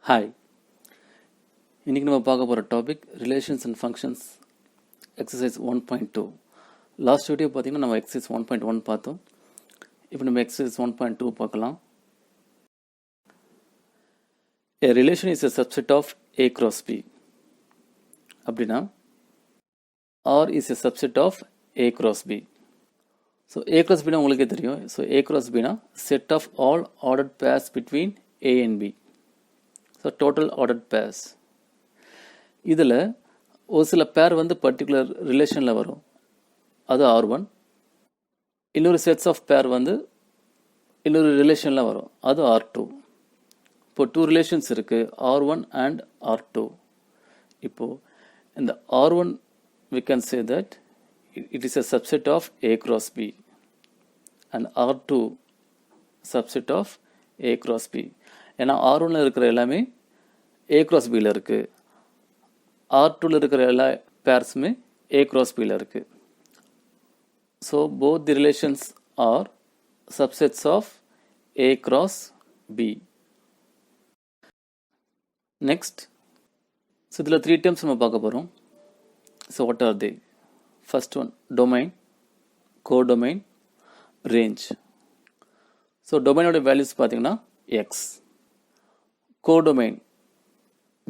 Hi, இன்றைக்கி நம்ம பார்க்க போகிற topic relations and functions exercise 1.2. Last video பார்த்திங்கன்னா நம்ம எக்ஸசைஸ் 1.1 பார்த்தோம். இப்போ நம்ம எக்ஸசைஸ் 1.2 பார்க்கலாம். A relation is a subset of A cross B. அப்படின்னா R is a subset of A cross B. So A cross Bனா உங்களுக்கே தெரியும். ஸோ A cross Bனா set of all ordered pairs between A and B. So total ordered pairs. இதில் ஒரு சில பேர் வந்து பர்டிகுலர் ரிலேஷனில் வரும், அது R1. இன்னொரு செட்ஸ் ஆஃப் பேர் வந்து இன்னொரு ரிலேஷனில் வரும், அது R2. இப்போ டூ ரிலேஷன்ஸ் இருக்குது, R1 அண்ட் R2. இப்போது இந்த R1 we can say that it is a subset of A cross B and R2 subset of A cross B. ஏன்னா R1ல் இருக்கிற எல்லாமே A cross Bயில் இருக்குது, R2ல் இருக்கிற எல்லா பேர்ஸுமே A cross Bயில் இருக்குது. So both the relations are subsets of A cross B. Next, so இதில் 3 டேர்ம்ஸ் நம்ம பார்க்க போகிறோம். So what are they? First one domain, codomain, range. So டொமைனோட வேல்யூஸ் பார்த்தீங்கன்னா x, codomain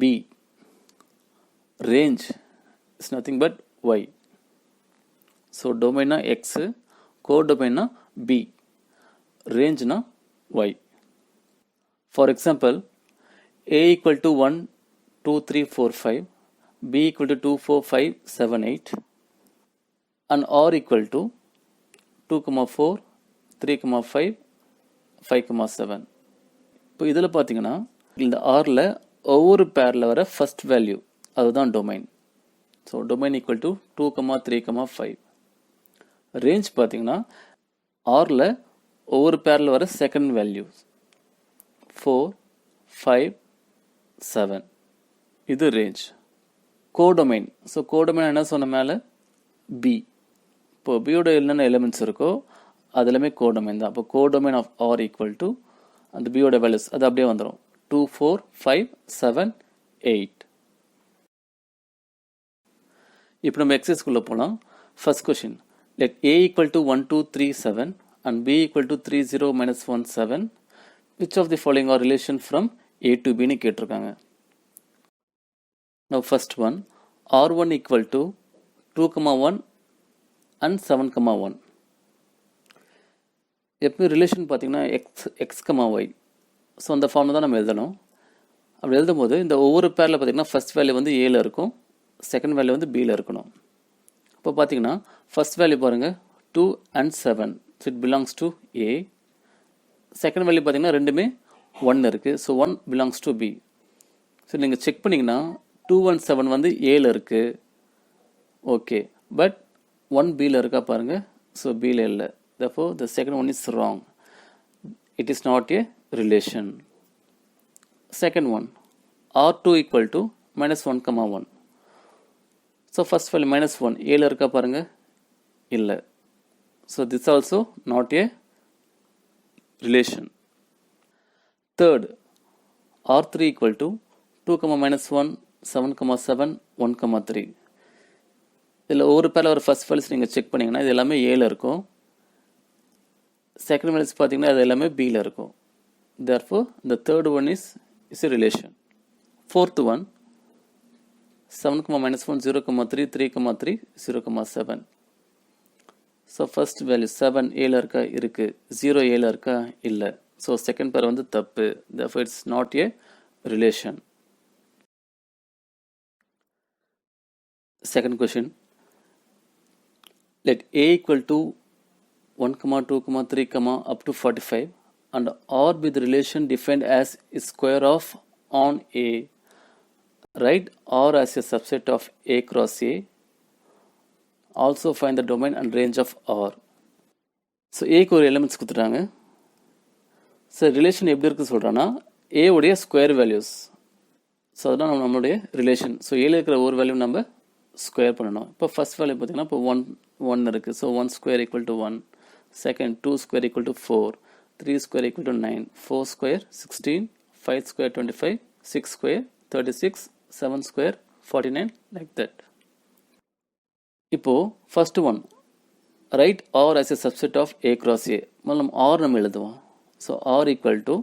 B, range is nothing but Y. So domain na X, codomain na B, range na Y. For example, A equal to 1, 2, 3, 4, 5, B equal to 2, 4, 5, 7, 8 and R equal to 2, 4, 3, 5, 5, 7. இப்போ இதில் பார்த்தீங்கன்னா இந்த ஆரில் ஒவ்வொரு பேரில் வர first value அதுதான் domain. So domain equal to 2, 3, 5. Range பார்த்தீங்கன்னா ஆரில் ஒவ்வொரு பேரில் வர செகண்ட் வேல்யூ 4, 5, 7. இது ரேஞ்ச். கோடொமைன். ஸோ கோடொமைன் என்ன சொன்ன மேலே பி. இப்போ பியோட என்னென்ன எலிமெண்ட்ஸ் இருக்கோ அது எல்லாமே கோடொமைன் தான். அப்போ codomain of R equal to அந்த பியோட வேல்யூஸ் அது அப்படியே வந்துடும் 2, 4, 5, 7, 8. இப்போ நம்ம எக்ஸசைஸ்க்குள்ளே போகலாம். First question, let A equal to 1, 2, 3, 7 and B equal to 3, 0, minus 1, 7. Which of the following are relation from A to B னு கேட்டிருக்காங்க. Now first one, R1 equal to 2, 1 and 7, 1. எப்போ ரிலேஷன் பார்த்தீங்கன்னா எக்ஸ் கமா ஒய். ஸோ அந்த ஃபார்மில் தான் நம்ம எழுதணும். அப்படி எழுதும் போது இந்த ஒவ்வொரு பேரில் பார்த்தீங்கன்னா ஃபஸ்ட் வேல்யூ வந்து ஏல இருக்கும், செகண்ட் வேல்யூ வந்து பியில் இருக்கணும். இப்போ பார்த்தீங்கன்னா ஃபஸ்ட் வேல்யூ பாருங்கள் 2 and 7, so it belongs to A. Second value பார்த்தீங்கன்னா ரெண்டுமே 1 இருக்குது, so 1 belongs to B. So நீங்கள் செக் பண்ணிங்கன்னா 2 and 7 வந்து ஏல இருக்குது, ஓகே, பட் 1 பியில் இருக்கா பாருங்கள், ஸோ பியில் இல்லை. Therefore, the second one is wrong. It is not a relation. Second one, R2 equal to minus 1, 1. So, first value minus 1. ஏல இருக்கா பாருங்க, இல்லை. So, this also not a relation. Third, R3 equal to 2, minus 1, 7, 7, 1, 3. இதில் ஒவ்வொரு பேரில் ஒரு first values நீங்கள் check பண்ணிங்கன்னா இது எல்லாமே ஏல இருக்கும், செகண்ட் வேல்யூஸ் பார்த்தீங்கன்னா அது எல்லாமே பியில் இருக்கும். therefore the third one is a relation. Fourth one, 7, minus 1, 0, 3, 3, 3, 0, 7. So first value 7 ஏல இருக்கா இருக்கு, 0 ஏல இருக்கா இல்லை. ஸோ செகண்ட் பேர் வந்து தப்பு. therefore it's not a relation. Second question, let A equal to 1, 2, 3, up to 45 and R with relation defined as square of on A. Write R as a subset of A cross A. Also find the domain and range of R. So A க்கு ஒரு elements கொடுத்துட்டாங்க. So relation எப்படி இருக்குது சொல்கிறான்னா A உடைய square values. So அதுதான் நம்மளுடைய relation. So ஏல இருக்கிற ஒரு வேல்யூ நம்ம ஸ்கொயர் பண்ணணும். இப்போ ஃபர்ஸ்ட் வேல்யூ பார்த்தீங்கன்னா இப்போ 1 இருக்குது. So 1 square equal to 1. Second, 2 square equal to 4, 3 square equal to 9, 4 square 16, 5 square 25, 6 square 36, 7 square 49, like that. இப்போ first one, write R as a subset of A cross A. முதல்ல நம்ம R நம்ம எழுதுவோம். So R equal to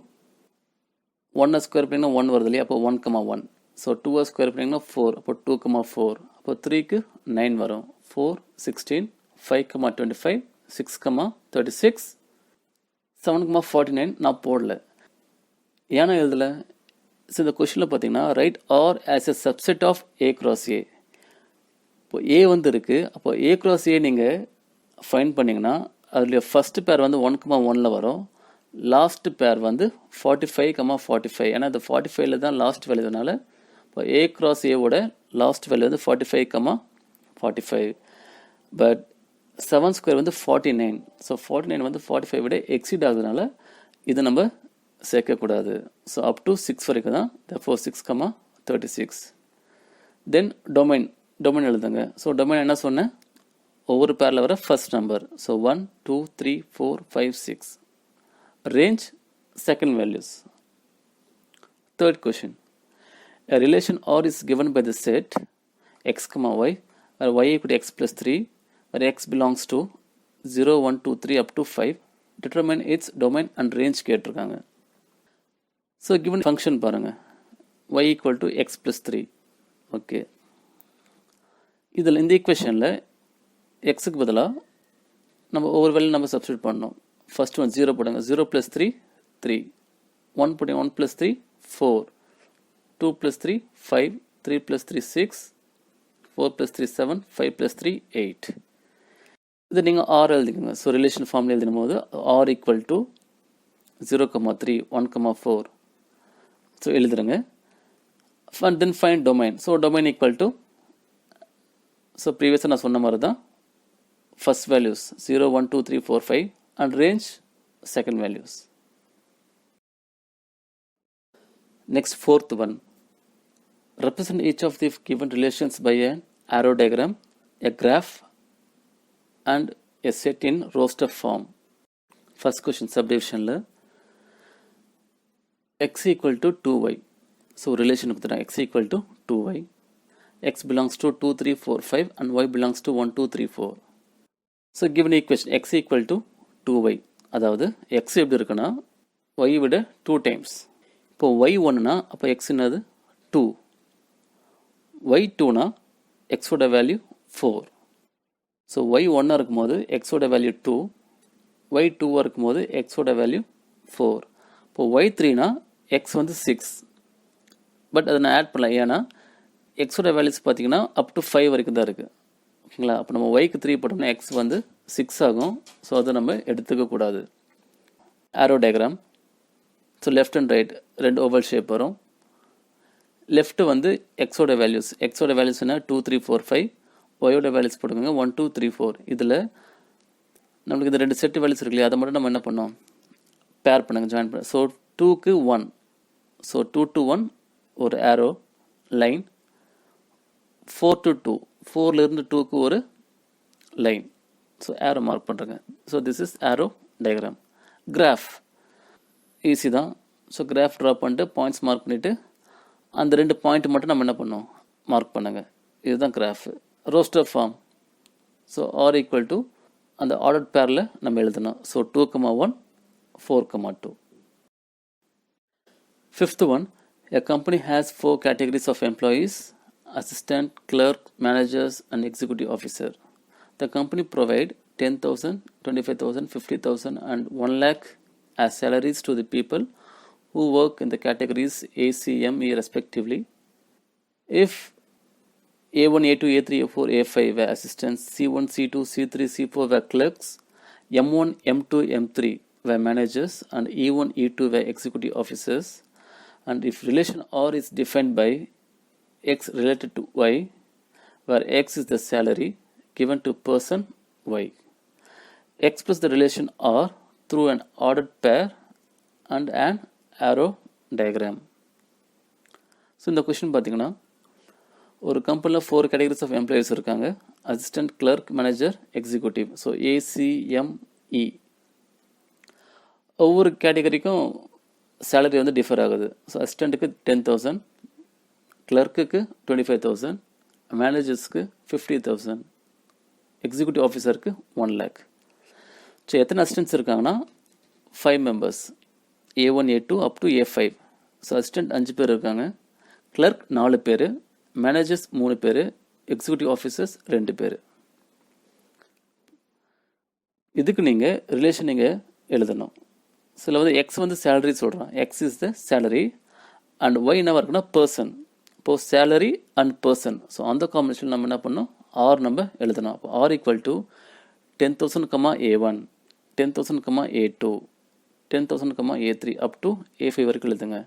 1 square பண்ணிங்கன்னா 1 வருது இல்லையா, அப்போ 1,1. So 2 square பண்ணிங்கன்னா 4, அப்போ 2,4. அப்போ 3க்கு 9 வரும். 4, 16, 5,25, 6,36, 7,49 நான் போடல. ஏன்னா எழுதலை? ஸோ இந்த கொஷனில் பார்த்தீங்கன்னா write R as a subset of A cross A. இப்போ ஏ வந்து இருக்குது, அப்போ ஏ கிராஸ் ஏ நீங்கள் ஃபைண்ட் பண்ணிங்கன்னா அதில் ஃபஸ்ட்டு பேர் வந்து 1,1 வரும். லாஸ்ட் பேர் வந்து 45,45. ஏன்னா இந்த 45 தான் லாஸ்ட் வேல்யூனால இப்போ ஏ கிராஸ் ஏவோட லாஸ்ட் வேல்யூ வந்து 45,45. பட் 7 ஸ்கொயர் வந்து 49. ஸோ 49 வந்து 45 விட எக்ஸீட் ஆகுதுனால இது நம்ம சேர்க்கக்கூடாது. ஸோ அப் டு 6 வரைக்கும் தான். therefore 6,36. தென் டொமைன் எழுதுங்க. ஸோ டொமைன் என்ன சொன்னேன்? ஒவ்வொரு பேரில் வர first number. So 1, 2, 3, 4, 5, 6. Range second values. Third question. A relation R is given by the set x, y, where y equal to x plus 3, where x belongs to 0, 1, 2, 3 up to 5. Determine its domain and range கேட்டிருக்காங்க. So given function பாருங்க, y equal to x plus 3. Okay, இதில் இந்த ஈக்குவேஷனில் எக்ஸுக்கு பதிலாக நம்ம ஒவ்வொரு வேலையும் நம்ம சப்ஸ்டியூட் பண்ணோம். ஃபர்ஸ்ட் ஒன் 0 போடுங்க. 0 + 3 3, 1 போடுங்க. 1 + 3 4, 2 + 3 5, 3 + 3 6, 4 + 3 7, 5 + 3 8. இது நீங்கள் ஆர் எழுதிக்கோங்க. ஸோ ரிலேஷன் ஃபார்ம்ல எழுதும் போது ஆர் ஈக்குவல் டு 0,3, 1,4. ஸோ எழுதுருங்க. And then find domain. So domain equal to, so ப்ரீவியஸாக நான் சொன்ன மாதிரி தான் first values 0, 1, 2, 3, 4, 5 and range second values. Next, fourth one. Represent each of the given relations by an arrow diagram, a graph and a set in roster form. First question subdivision la x equal to 2y. So relation x equal to 2y. X belongs to 2, 3, 4, 5 and y belongs to 1, 2, 3, 4. So given equation x equal to 2y, அதாவது x எப்படி இருக்குன்னா y விட 2 times. இப்போ y 1னா அப்போ x என்னது 2, y 2னா x ஓட value 4. So y 1 இருக்கும்போது x ஓட வேல்யூ 2, y 2 இருக்கும்போது x ஓட வேல்யூ 4. இப்போ y 3னா x வந்து 6. பட் அதை நான் ஆட் பண்ணல, ஏன்னா எக்ஸோட வேல்யூஸ் பார்த்தீங்கன்னா அப் டு 5 வரைக்கும் தான் இருக்குது. ஓகேங்களா? அப்போ நம்ம ஒய்க்கு 3 போட்டோம்னா எக்ஸ் வந்து 6 ஆகும். ஸோ அதை நம்ம எடுத்துக்கக்கூடாது. Arrow diagram. So left and right ரெண்டு ஓவல் ஷேப் வரும். லெஃப்ட் வந்து எக்ஸோட வேல்யூஸ் என்ன 2, 3, 4, 5. ஒயோட வேல்யூஸ் போட்டுக்கோங்க 1, 2, 3, 4. இதில் நம்மளுக்கு இந்த ரெண்டு செட்டு வேல்யூஸ் இருக்கு இல்லையா, அதை மட்டும் நம்ம என்ன பண்ணோம், பேர் பண்ணுங்க, ஜாயின் பண்ண. ஸோ 2க்கு 1. ஸோ 2 to 1 ஒரு ஆரோ லைன். 4 to 2, 4லேருந்து 2க்கு ஒரு லைன். ஸோ ஆரோ மார்க் பண்ணுறேங்க. So this is arrow diagram. Graph easy தான். ஸோ கிராஃப் ட்ரா பண்ணிட்டு பாயிண்ட்ஸ் மார்க் பண்ணிவிட்டு அந்த ரெண்டு பாயிண்ட் மட்டும் நம்ம என்ன பண்ணோம், மார்க் பண்ணுங்க. இதுதான் graph. Roster form. So R equal to அந்த ஆர்டர் பேரில் நம்ம எழுதணும். ஸோ 2,1, 4,2. Fifth one, a company has 4 categories of employees: assistant, clerk, managers and executive officer. The company provide 10,000, 25,000, 50,000 and 1 lakh as salaries to the people who work in the categories A, C, M, E respectively. If A1, A2, A3, A4, A5 were assistants, C1, C2, C3, C4 were clerks, M1, M2, M3 were managers and E1, E2 were executive officers. And if relation R is defined by x related to y, where x is the salary given to person y, express the relation R through an ordered pair and an arrow diagram. So இந்த question பார்த்தீங்கன்னா ஒரு கம்பெனியில் 4 categories of employees இருக்காங்க: assistant, clerk, manager, executive. So ACME. ஒவ்வொரு கேட்டகரிக்கும் salary வந்து differ ஆகுது. So அசிஸ்டண்ட்டுக்கு 10,000, கிளர்க்குக்கு 25,000, மேனேஜர்ஸ்க்கு 50,000, எக்ஸிக்யூட்டிவ் ஆஃபீஸருக்கு 1 lakh. ஸோ எத்தனை அசிஸ்டன்ட்ஸ் இருக்காங்கன்னா 5 members, A1 A2 up to A5. So assistant 5 பேர் இருக்காங்க, கிளர்க் 4 பேர், மேனேஜர்ஸ் 3 பேர், எக்ஸிக்யூட்டிவ் ஆஃபீஸர்ஸ் 2 பேர். இதுக்கு நீங்கள் ரிலேஷன் நீங்கள் எழுதணும். சில வந்து எக்ஸ் வந்து சேலரி சொல்கிறான், X is the salary and Y என்ன இருக்குன்னா பர்சன். இப்போது சேலரி அண்ட் பர்சன், ஸோ அந்த காம்பினேஷன் நம்ம என்ன பண்ணணும், ஆர் நம்ம எழுதணும். அப்போ R equal to 10,000, A1, 10,000, A2, 10,000, A3 up to A5 வரைக்கும் எழுதுங்க.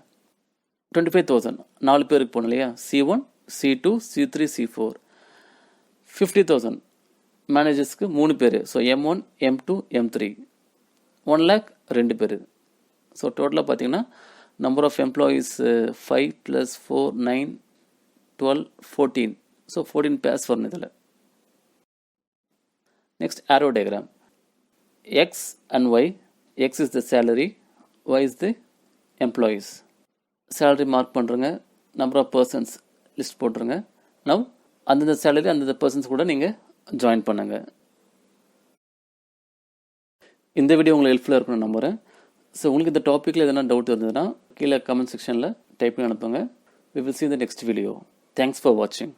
25,000 4 பேருக்கு போகணும் இல்லையா, C1, C2, C3, C4. 50,000 மேனேஜர்ஸ்க்கு 3 பேர், so M1, M2, M3. 1 lakh 2 பேர். ஸோ டோட்டலாக பார்த்தீங்கன்னா number of employees 5 + 4 9 12 14. So 14 pairs வரணும் இதில். Next arrow diagram. X and Y, X is the salary, Y is the employees. Salary mark பண்ணுறங்க, number of persons list போட்டுருங்க. Now அந்தந்த salary அந்தந்த persons கூட நீங்கள் ஜாயின் பண்ணுங்கள். இந்த வீடியோ உங்களுக்கு ஹெல்ப்ஃபுல்லாக இருக்கும்னு நம்புகிறேன். ஸோ உங்களுக்கு இந்த டாப்பிக்கில் எதனா டவுட் இருந்ததுன்னா கீழே கமெண்ட் செக்ஷனில் டைப் பண்ணி அனுப்புங்க. We will see in the next video. Thanks for watching.